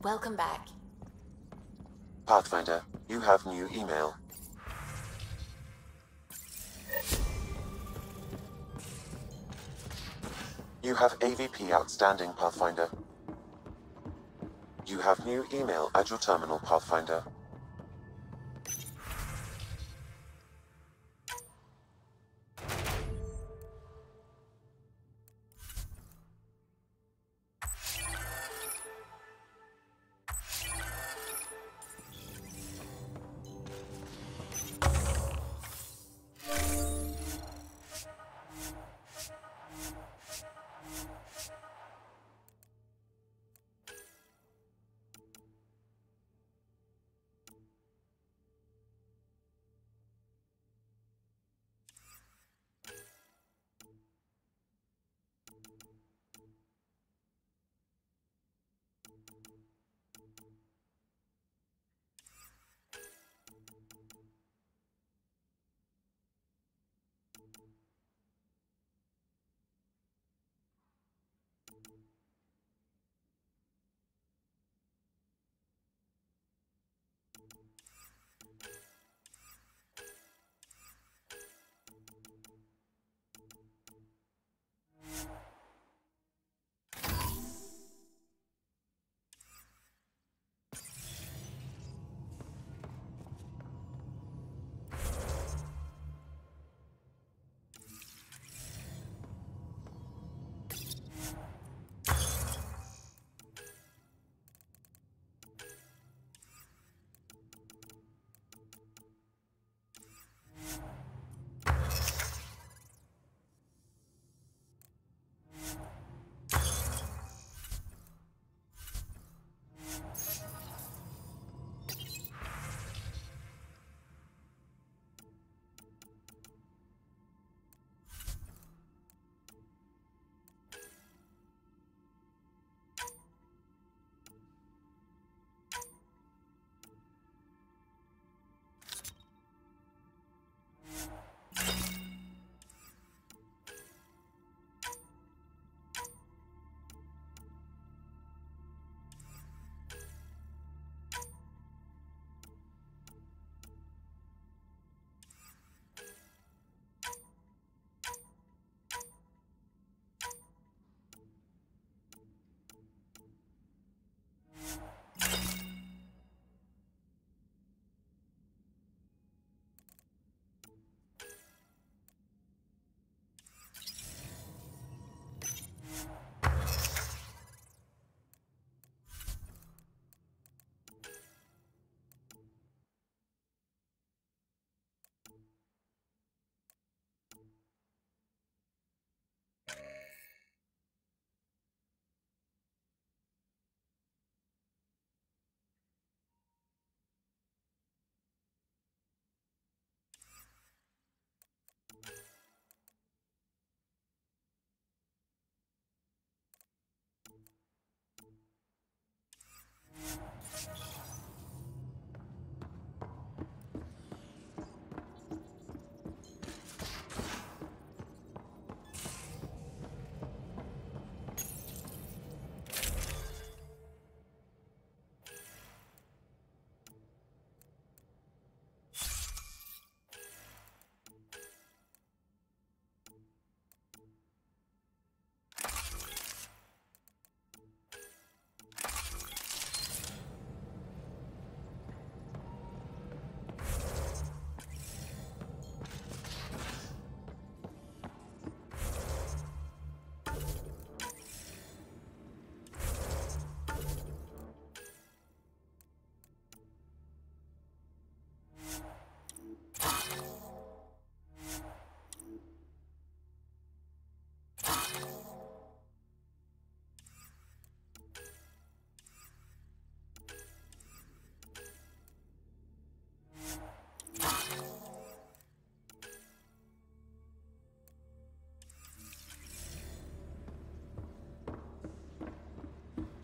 Welcome back. Pathfinder, you have new email. You have AVP outstanding, Pathfinder. You have new email at your terminal, Pathfinder.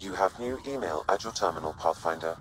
You have new email at your terminal, Pathfinder.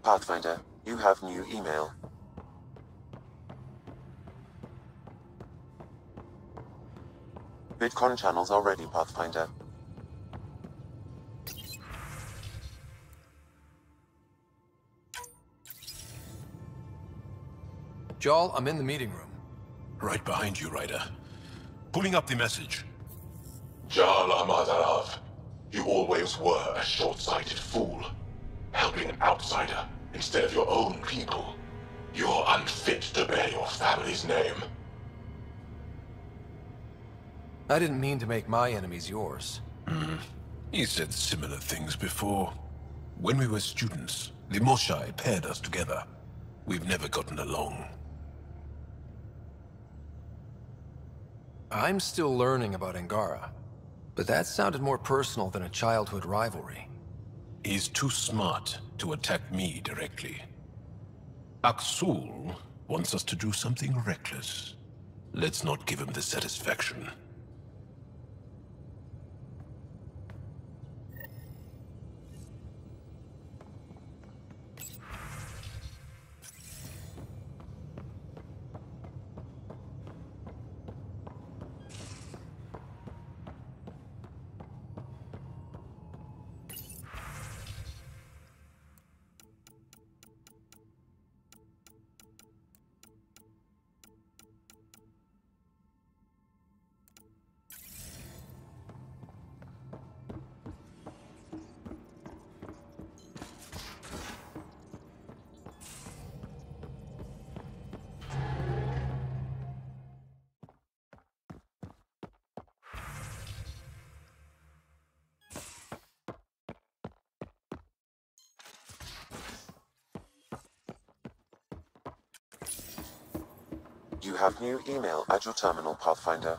Pathfinder, you have new email. Bitcoin channels are ready, Pathfinder. Jarl, I'm in the meeting room. Right behind you, Ryder. Pulling up the message. Jarl Amadarav, you always were a short-sighted fool. Helping an outsider instead of your own people. You're unfit to bear your family's name. I didn't mean to make my enemies yours. He said similar things before. When we were students, the Moshai paired us together. We've never gotten along. I'm still learning about Angara, but that sounded more personal than a childhood rivalry. He's too smart to attack me directly. Aksul wants us to do something reckless. Let's not give him the satisfaction. You have new email at your terminal, Pathfinder.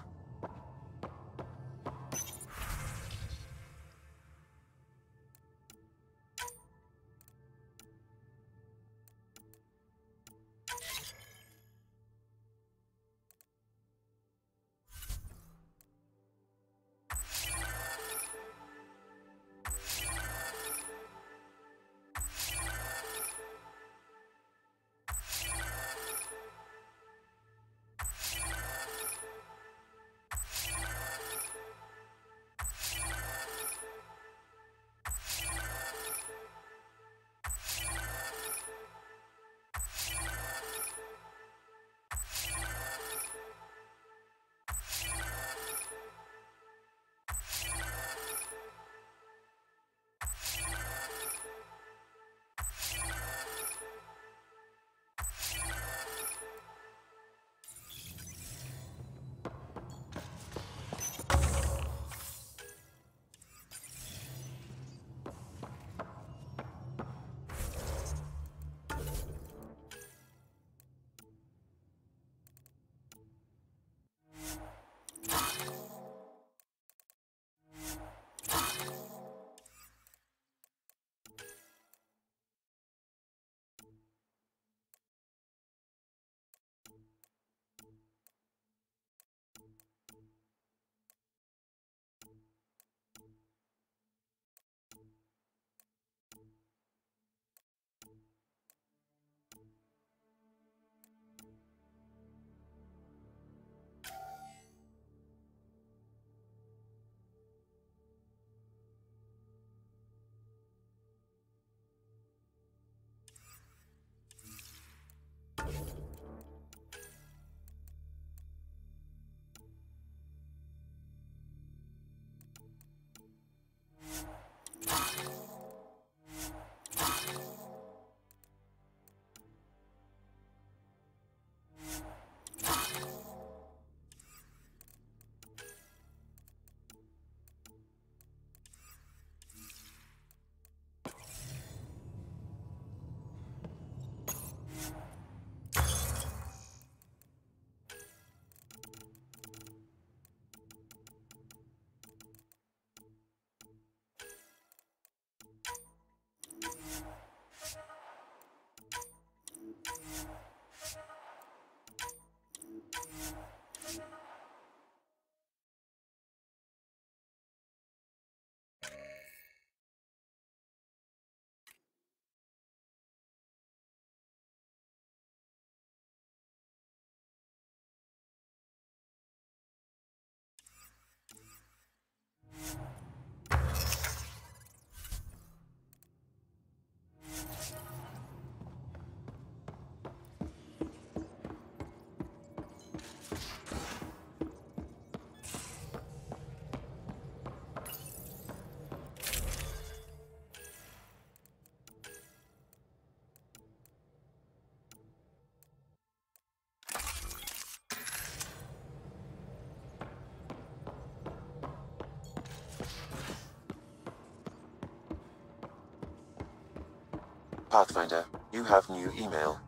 Pathfinder, you have new email.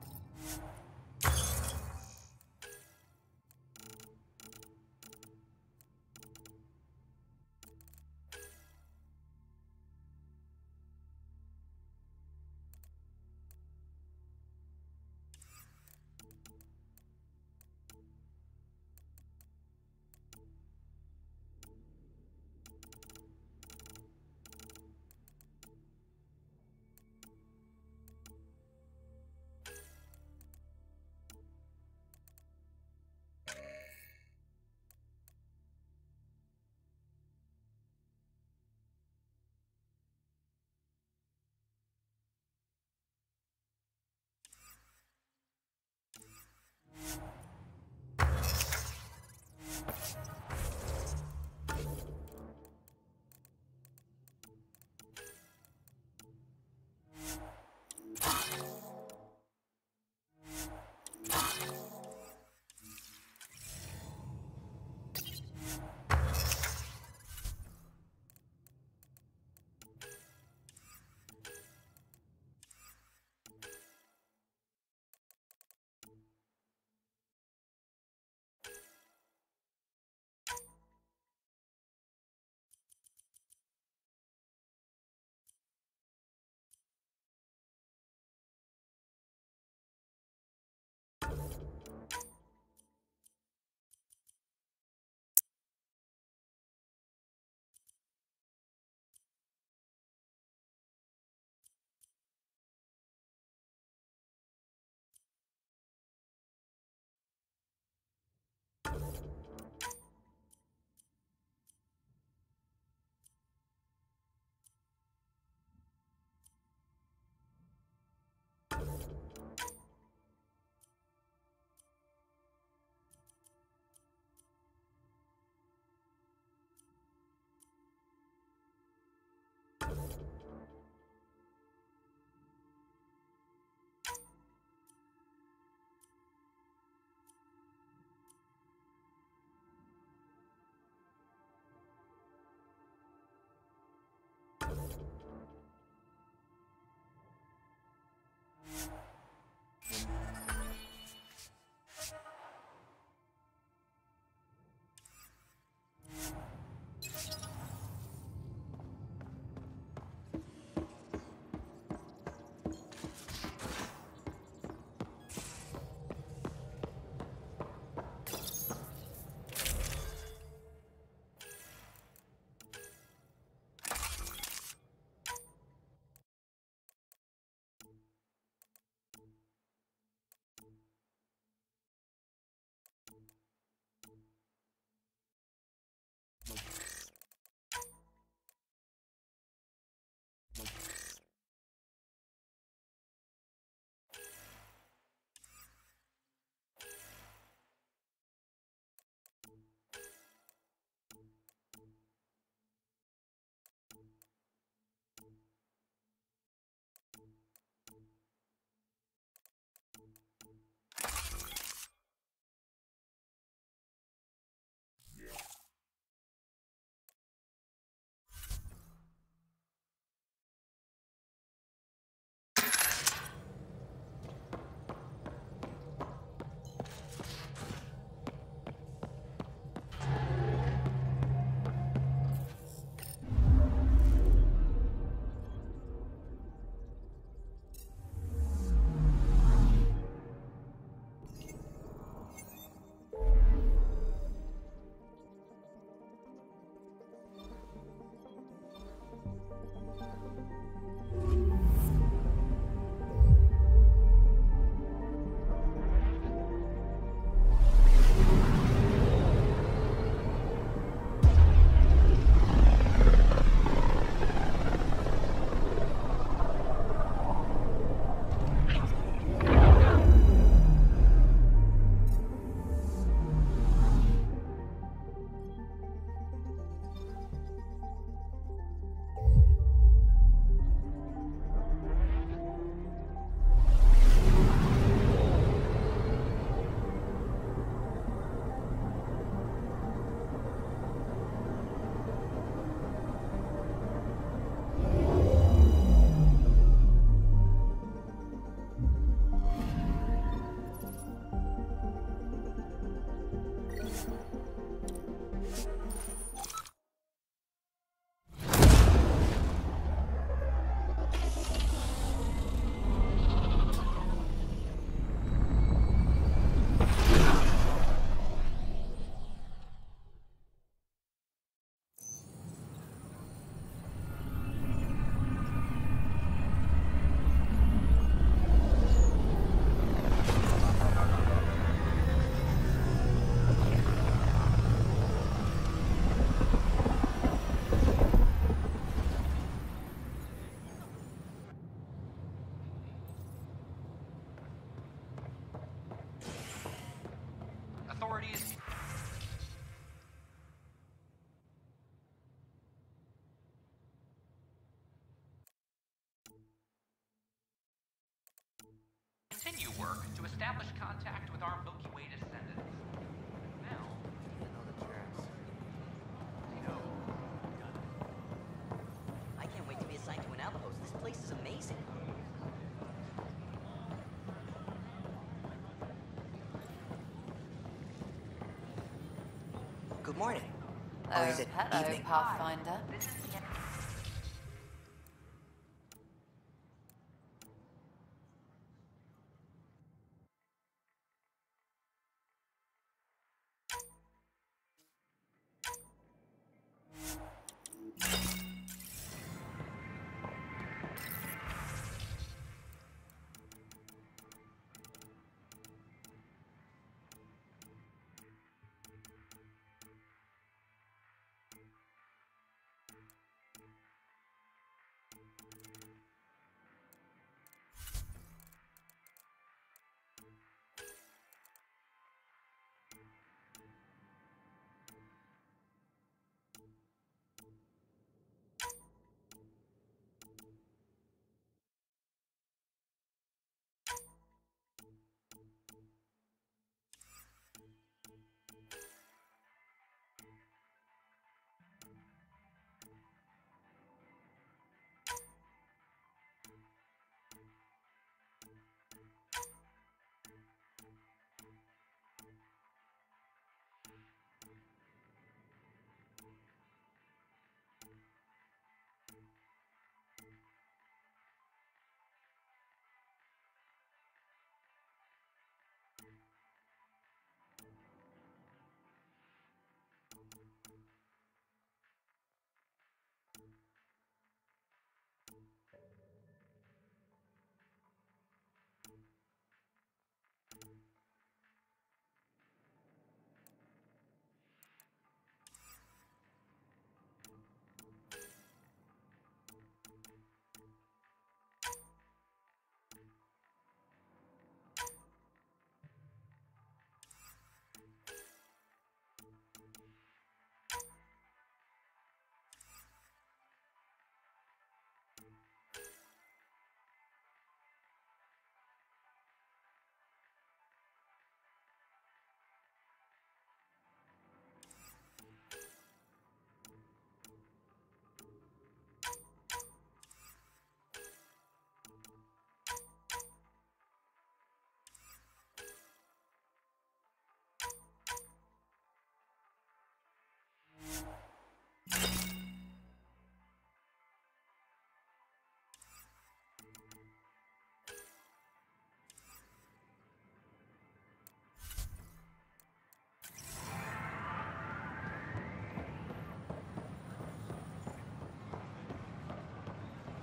Authorities. Continue work to establish contact with our Milky Way descendants. Now, I can't wait to be assigned to an outpost. This place is amazing. Good morning. Or is it hello, evening? Pathfinder.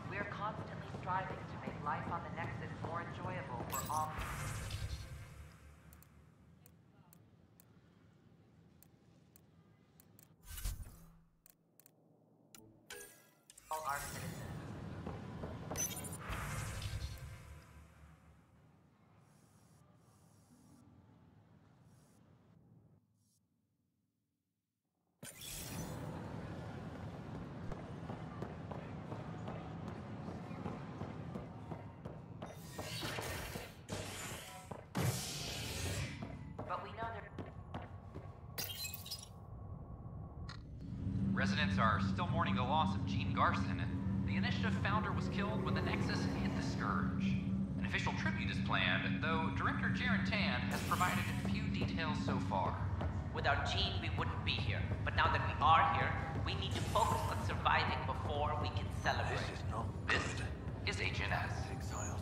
We're constantly striving to make life on the Nexus more enjoyable for all our citizens. But we know there. Residents are still mourning the loss of Gene Garson. The initiative founder was killed when the Nexus hit the Scourge. An official tribute is planned, though Director Jaren Tan has provided few details so far. Without Gene, we wouldn't be here. But now that we are here, we need to focus on surviving before we can celebrate. This is not This good. is HNS. Exiles.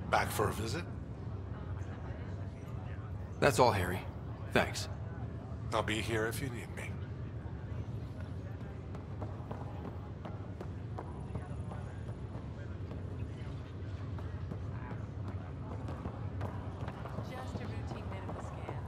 Back for a visit? That's all, Harry. Thanks. I'll be here if you need me. Just a routine medical scan.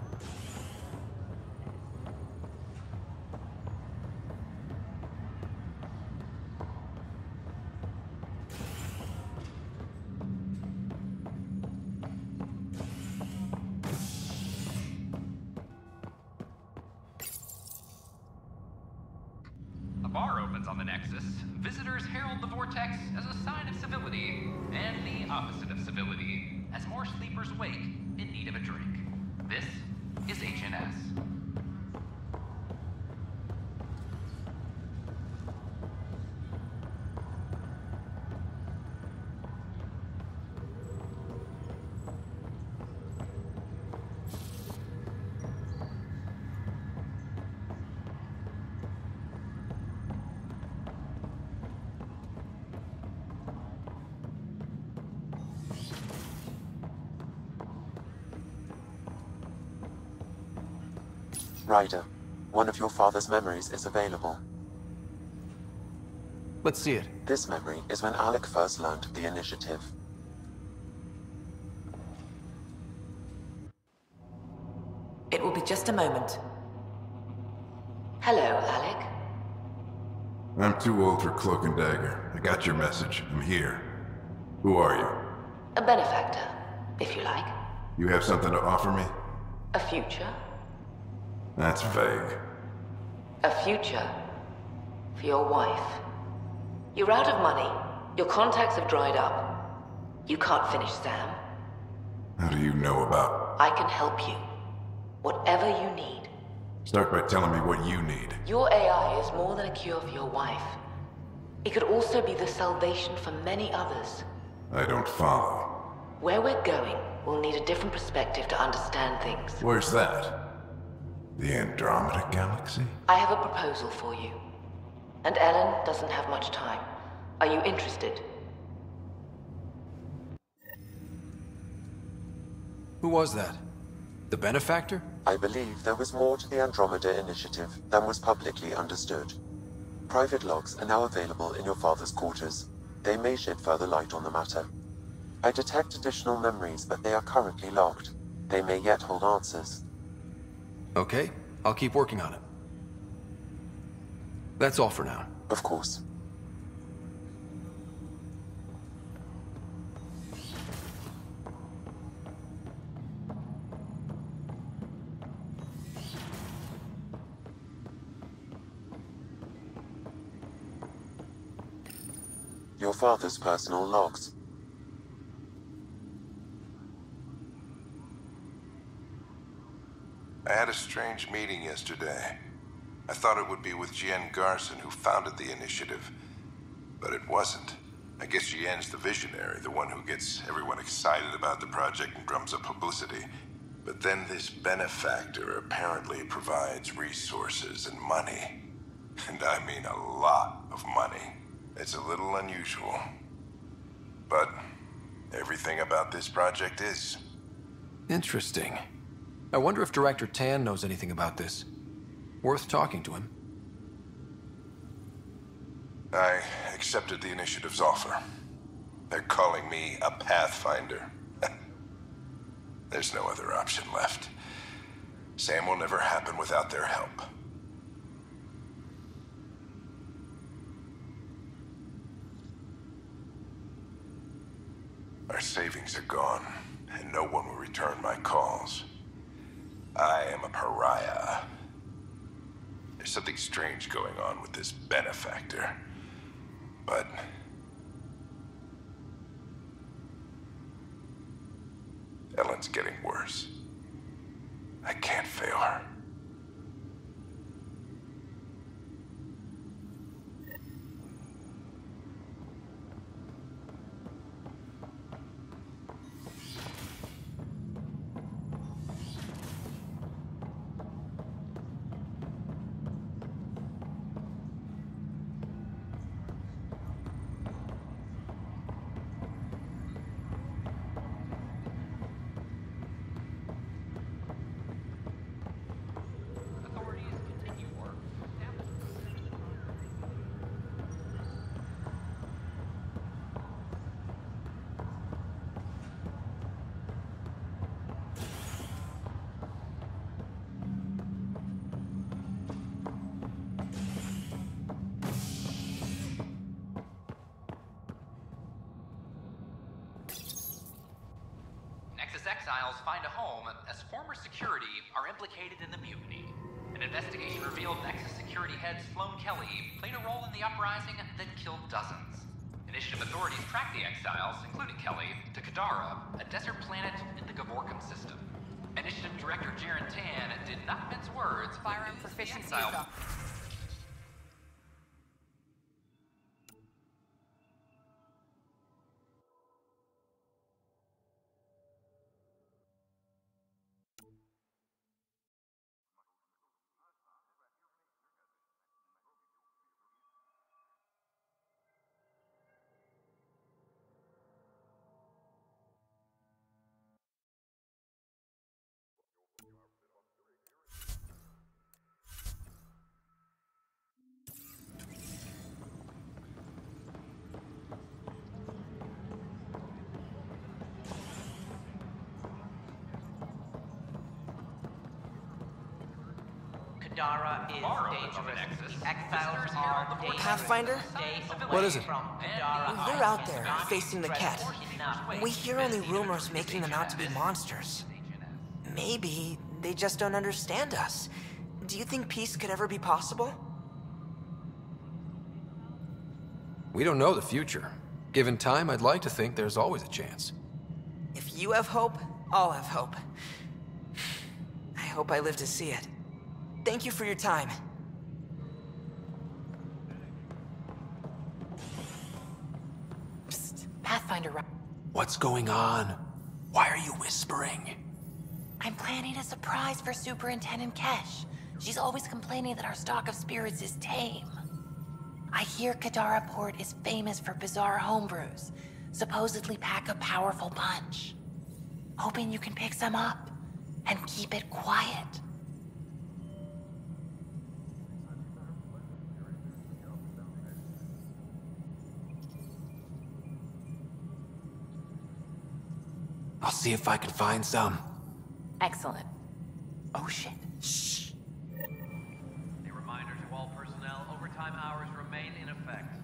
A bar opens on the Nexus. Visitors herald the vortex as a sign of civility, and the opposite of civility, as more sleepers wake in need of a drink. This is HNS. Ryder, one of your father's memories is available. Let's see it. This memory is when Alec first learned of the initiative. It will be just a moment. Hello, Alec. I'm too old for Cloak and Dagger. I got your message. I'm here. Who are you? A benefactor, if you like. You have something to offer me? A future. That's vague. A future. For your wife. You're out of money. Your contacts have dried up. You can't finish Sam. How do you know about? I can help you. Whatever you need. Start by telling me what you need. Your AI is more than a cure for your wife. It could also be the salvation for many others. I don't follow. Where we're going, we'll need a different perspective to understand things. Where's that? The Andromeda Galaxy? I have a proposal for you. And Ellen doesn't have much time. Are you interested? Who was that? The benefactor? I believe there was more to the Andromeda initiative than was publicly understood. Private logs are now available in your father's quarters. They may shed further light on the matter. I detect additional memories, but they are currently locked. They may yet hold answers. Okay, I'll keep working on it. That's all for now. Of course. Your father's personal logs. I had a strange meeting yesterday. I thought it would be with Jien Garson, who founded the initiative, but it wasn't. I guess Jien's the visionary, the one who gets everyone excited about the project and drums up publicity. But then this benefactor apparently provides resources and money. And I mean a lot of money. It's a little unusual. But everything about this project is. Interesting. I wonder if Director Tan knows anything about this. Worth talking to him. I accepted the initiative's offer. They're calling me a Pathfinder. There's no other option left. Sam will never happen without their help. Our savings are gone, and no one will return my calls. I am a pariah. There's something strange going on with this benefactor. But Ellen's getting worse. I can't fail her. exiles find a home as former security are implicated in the mutiny. An investigation revealed Nexus security head Sloan Kelly played a role in the uprising that killed dozens. Initiative authorities tracked the exiles, including Kelly, to Kadara, a desert planet in the Gavorkum system. Initiative Director Jaren Tan did not mince words. Firearm proficiency exile. is up. Kadara is dangerous. The exiles are dangerous. Pathfinder? Stay away What is it? from Kadara. They're out there, facing the cat. Enough. We hear only rumors making them out to be monsters. Maybe they just don't understand us. Do you think peace could ever be possible? We don't know the future. Given time, I'd like to think there's always a chance. If you have hope, I'll have hope. I hope I live to see it. Thank you for your time. Psst, Pathfinder. What's going on? Why are you whispering? I'm planning a surprise for Superintendent Kesh. She's always complaining that our stock of spirits is tame. I hear Kadara Port is famous for bizarre homebrews, supposedly pack a powerful punch. Hoping you can pick some up and keep it quiet. I'll see if I can find some. Excellent. Oh shit. Shh. A reminder to all personnel, overtime hours remain in effect.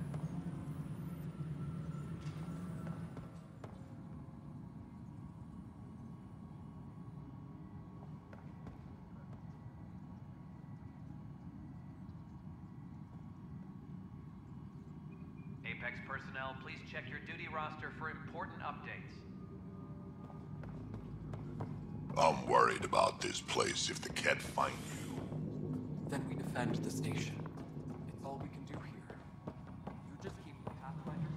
Apex personnel, please check your duty roster for important updates. I'm worried about this place if the cat find you. Then we defend the station. It's all we can do here. You just keep the Pathfinder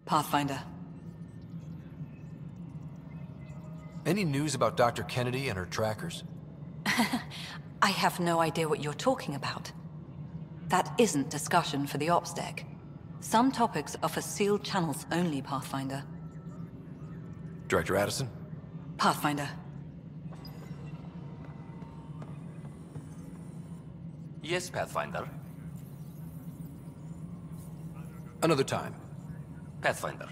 Pathfinder. Any news about Dr. Kennedy and her trackers? I have no idea what you're talking about. That isn't discussion for the ops deck. Some topics are for sealed channels only, Pathfinder. Director Addison? Pathfinder. Yes, Pathfinder. Another time. Pathfinder.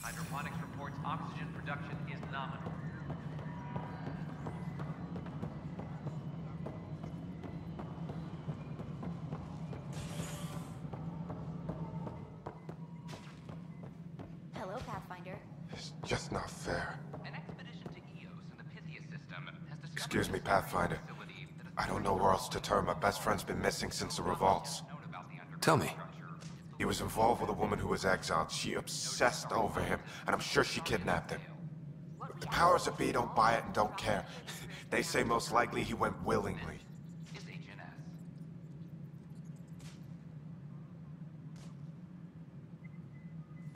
Hydroponics reports oxygen production is nominal. Hello, Pathfinder. It's just not fair. An expedition to Eos in the Pythia system has discovered... Excuse me, Pathfinder. I don't know where else to turn. My best friend's been missing since the revolts. Tell me. He was involved with a woman who was exiled. She obsessed over him, and I'm sure she kidnapped him. The powers that be don't buy it and don't care. They say most likely he went willingly.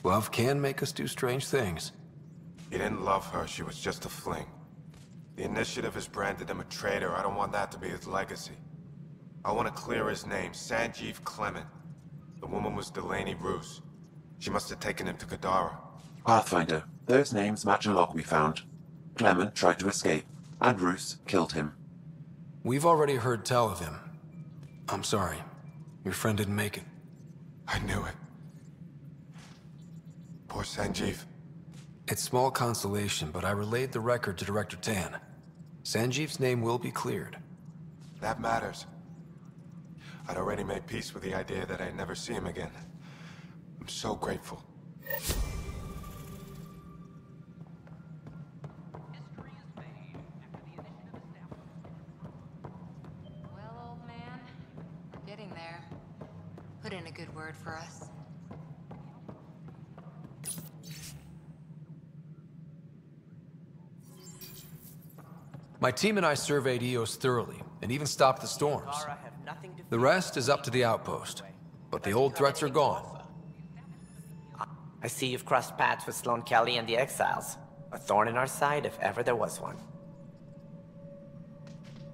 Love can make us do strange things. He didn't love her. She was just a fling. The Initiative has branded him a traitor. I don't want that to be his legacy. I want to clear his name, Sanjeev Clement. The woman was Delaney Roos. She must have taken him to Kadara. Pathfinder, those names match a log we found. Clement tried to escape, and Roos killed him. We've already heard tell of him. I'm sorry. Your friend didn't make it. I knew it. Poor Sanjeev. It's small consolation, but I relayed the record to Director Tan. Sanjeev's name will be cleared. That matters. I'd already made peace with the idea that I'd never see him again. I'm so grateful. Well, old man, we're getting there. Put in a good word for us. My team and I surveyed Eos thoroughly, and even stopped the storms. The rest is up to the outpost, but the old threats are gone. I see you've crossed paths with Sloane Kelly and the Exiles. A thorn in our side if ever there was one.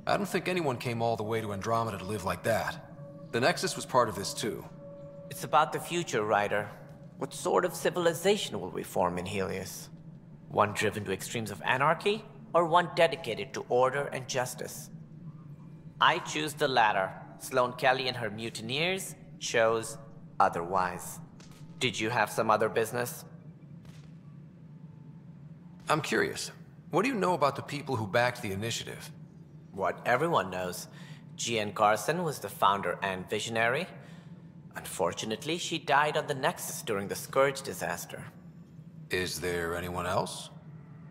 I don't think anyone came all the way to Andromeda to live like that. The Nexus was part of this too. It's about the future, Ryder. What sort of civilization will we form in Helios? One driven to extremes of anarchy, or one dedicated to order and justice? I choose the latter. Sloane Kelly and her mutineers chose otherwise. Did you have some other business? I'm curious. What do you know about the people who backed the initiative? What everyone knows. Jean Garson was the founder and visionary. Unfortunately, she died on the Nexus during the Scourge disaster. Is there anyone else?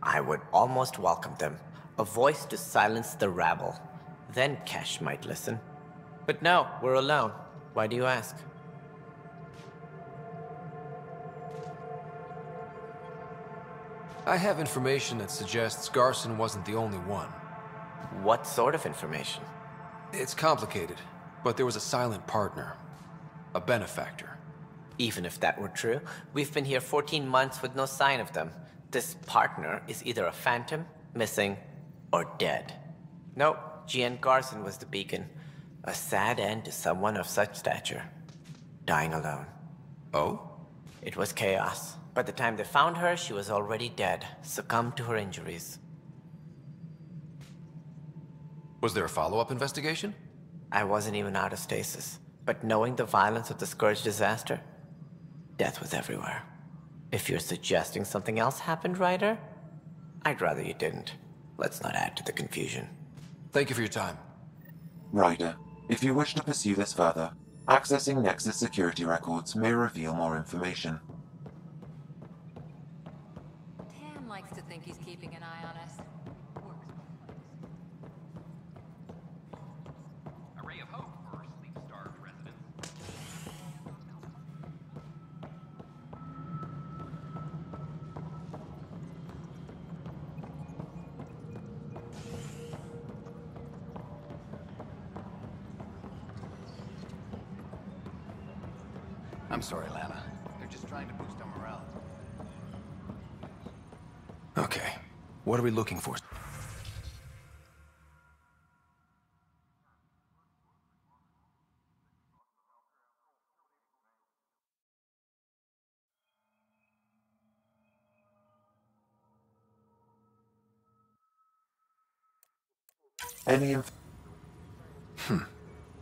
I would almost welcome them. A voice to silence the rabble. Then Kesh might listen. But no, we're alone. Why do you ask? I have information that suggests Garson wasn't the only one. What sort of information? It's complicated, but there was a silent partner. A benefactor. Even if that were true, we've been here 14 months with no sign of them. This partner is either a phantom, missing, or dead. Nope, Jean Garson was the beacon. A sad end to someone of such stature. Dying alone. Oh? It was chaos. By the time they found her, she was already dead, succumbed to her injuries. Was there a follow-up investigation? I wasn't even out of stasis. But knowing the violence of the Scourge disaster, death was everywhere. If you're suggesting something else happened, Ryder, I'd rather you didn't. Let's not add to the confusion. Thank you for your time. Ryder, if you wish to pursue this further, accessing Nexus security records may reveal more information. Tam likes to think he's keeping an eye on us. A ray of hope for sleep-starved residents. I'm sorry, Lana. They're just trying to boost our morale. Okay. What are we looking for?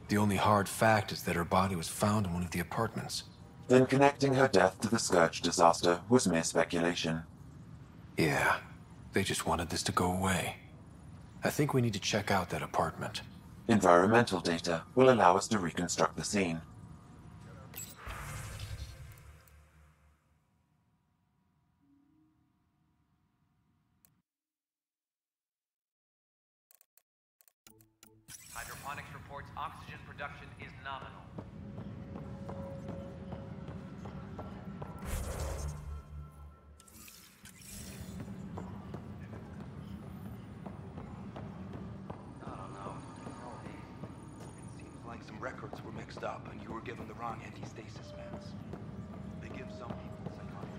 The only hard fact is that her body was found in one of the apartments. Then connecting her death to the Scourge disaster was mere speculation. Yeah, they just wanted this to go away. I think we need to check out that apartment. Environmental data will allow us to reconstruct the scene. Hydroponics reports oxygen production is nominal. I don't know. It seems like some records were mixed up and you were given the wrong anti-stasis meds. They give some people psychotic.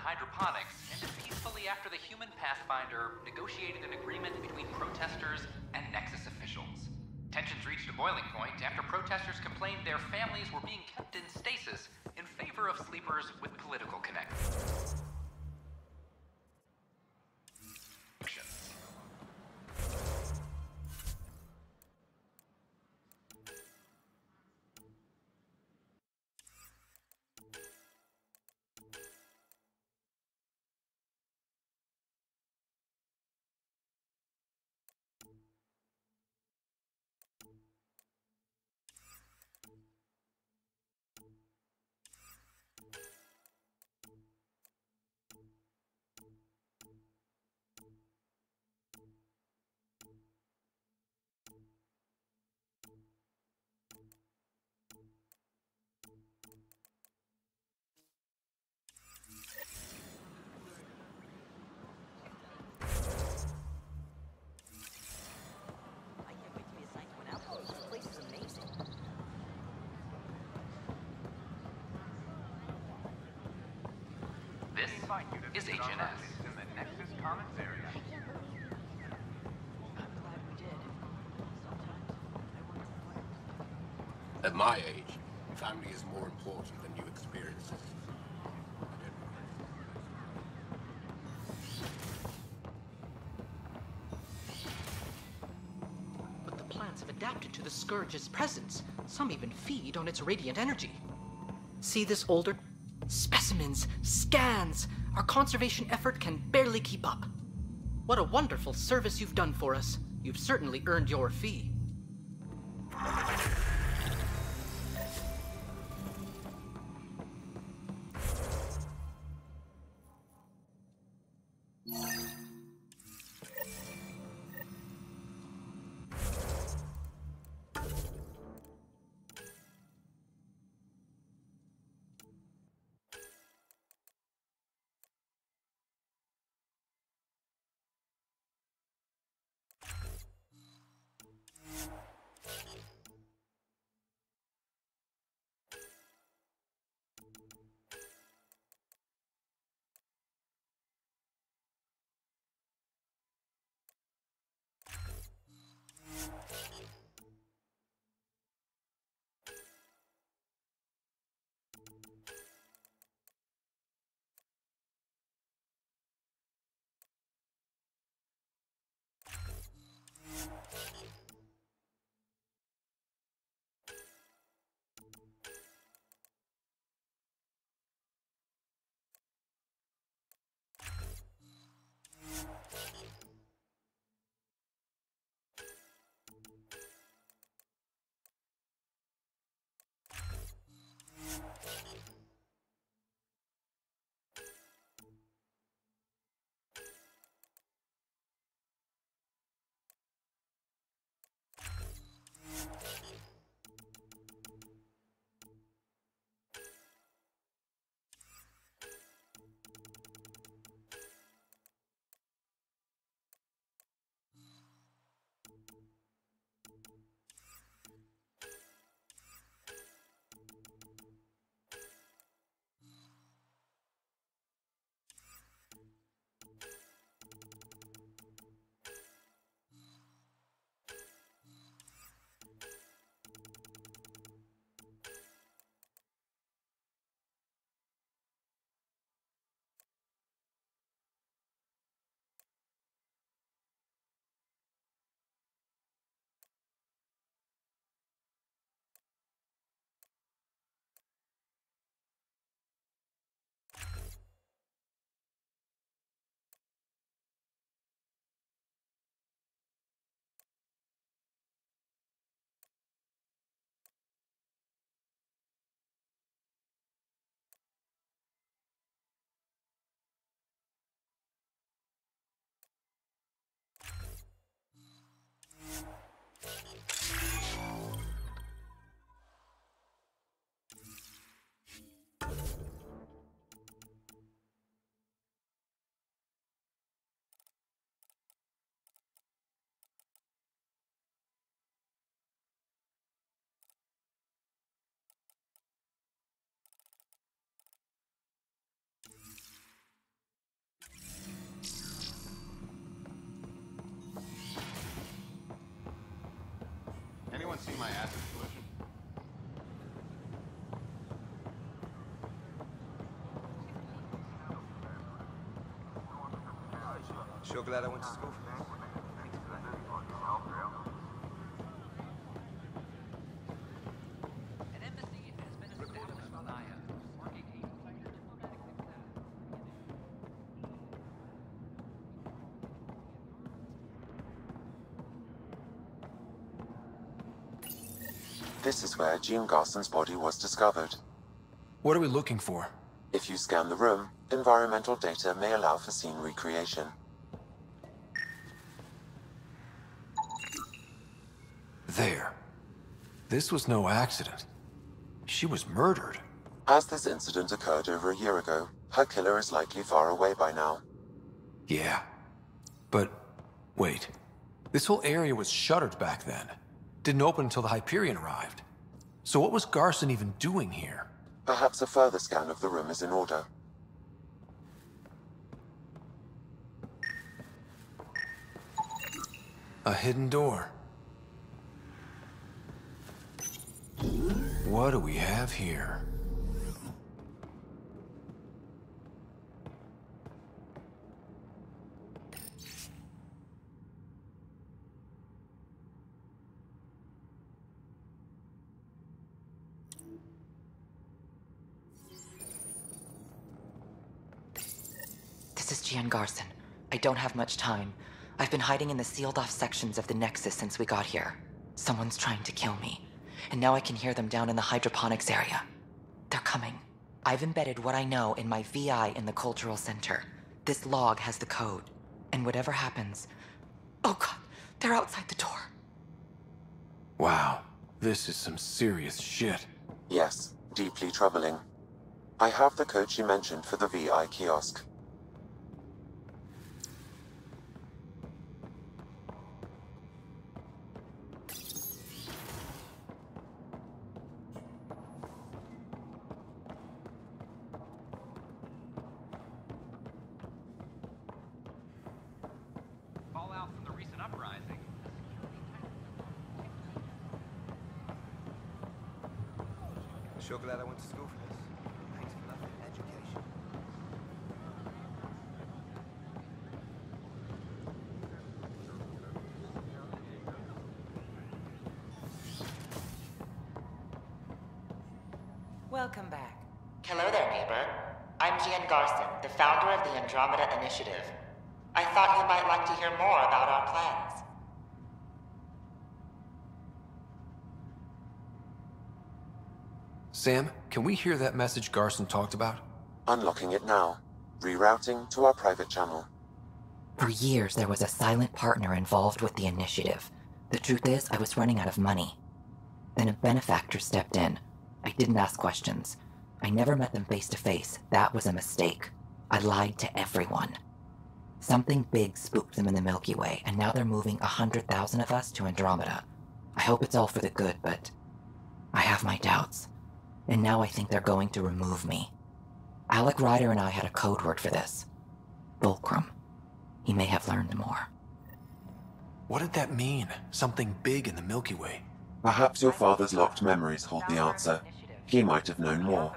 hydroponics ended peacefully after the human Pathfinder negotiated an agreement between protesters and Nexus officials. Tensions reached a boiling point after protesters complained their families were being kept in stasis in favor of sleepers with political connections. This is HNS. In the Nexus Commons area. At my age, family is more important than new experiences. But the plants have adapted to the Scourge's presence. Some even feed on its radiant energy. See this older... specimens, scans! Our conservation effort can barely keep up. What a wonderful service you've done for us. You've certainly earned your fee. Anyone see my acid solution? Sure glad I went to school for this. An embassy has been established on Aya, marking a diplomatic success. This is where Jean Garson's body was discovered. What are we looking for? If you scan the room, environmental data may allow for scene recreation. There. This was no accident. She was murdered. As this incident occurred over a year ago, her killer is likely far away by now. Yeah. But, wait. This whole area was shuttered back then. Didn't open until the Hyperion arrived. So what was Garson even doing here? Perhaps a further scan of the room is in order. A hidden door. What do we have here? This is Gian Garson. I don't have much time. I've been hiding in the sealed-off sections of the Nexus since we got here. Someone's trying to kill me. And now I can hear them down in the hydroponics area. They're coming. I've embedded what I know in my VI in the Cultural Center. This log has the code. And whatever happens... Oh god, they're outside the door. Wow, this is some serious shit. Yes, deeply troubling. I have the code she mentioned for the VI kiosk. Fallout from the recent uprising. Sure glad I went to school for this. Thanks for nothing. Education. Welcome back. Hello there, neighbor. I'm Gian Garson, the founder of the Andromeda Initiative. I thought you might like to hear more about our plans. Sam, can we hear that message Garson talked about? Unlocking it now. Rerouting to our private channel. For years, there was a silent partner involved with the initiative. The truth is, I was running out of money. Then a benefactor stepped in. I didn't ask questions. I never met them face to face. That was a mistake. I lied to everyone. Something big spooked them in the Milky Way, and now they're moving 100,000 of us to Andromeda. I hope it's all for the good, but I have my doubts. And now I think they're going to remove me. Alec Ryder and I had a code word for this. Fulcrum. He may have learned more. What did that mean? Something big in the Milky Way? Perhaps your father's locked memories hold the answer. He might have known more.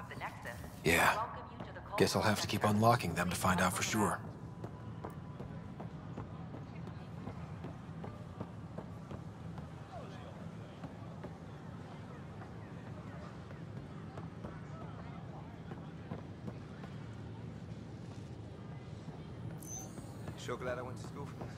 Yeah. Guess I'll have to keep unlocking them to find out for sure. Sure glad I went to school for this.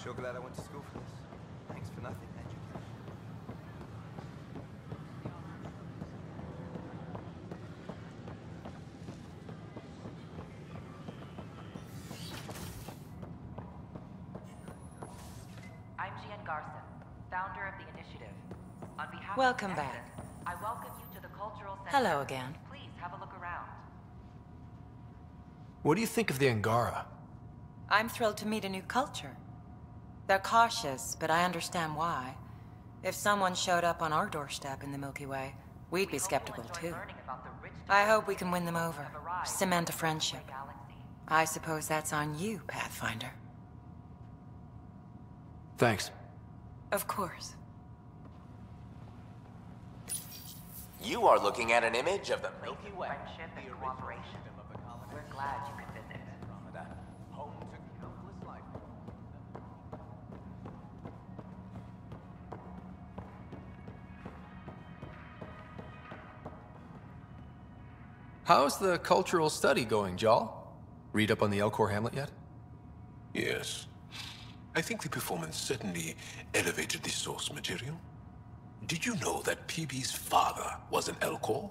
Sure glad I went to school for this. Thanks for nothing, education. I'm Gian Garson, founder of the initiative. On behalf Welcome of the back. Nexus, I welcome you to the Cultural Center. Hello again. Please have a look around. What do you think of the Angara? I'm thrilled to meet a new culture. They're cautious, but I understand why. If someone showed up on our doorstep in the Milky Way, we'd be skeptical too. I hope we can win them over, cement a friendship. I suppose that's on you, Pathfinder. Thanks. Of course. You are looking at an image of the Milky Way. Friendship and cooperation. We're glad you could visit. Home to countless life. How's the cultural study going, Jal? Read up on the Elcor Hamlet yet? Yes. I think the performance certainly elevated the source material. Did you know that PB's father was an Elcor?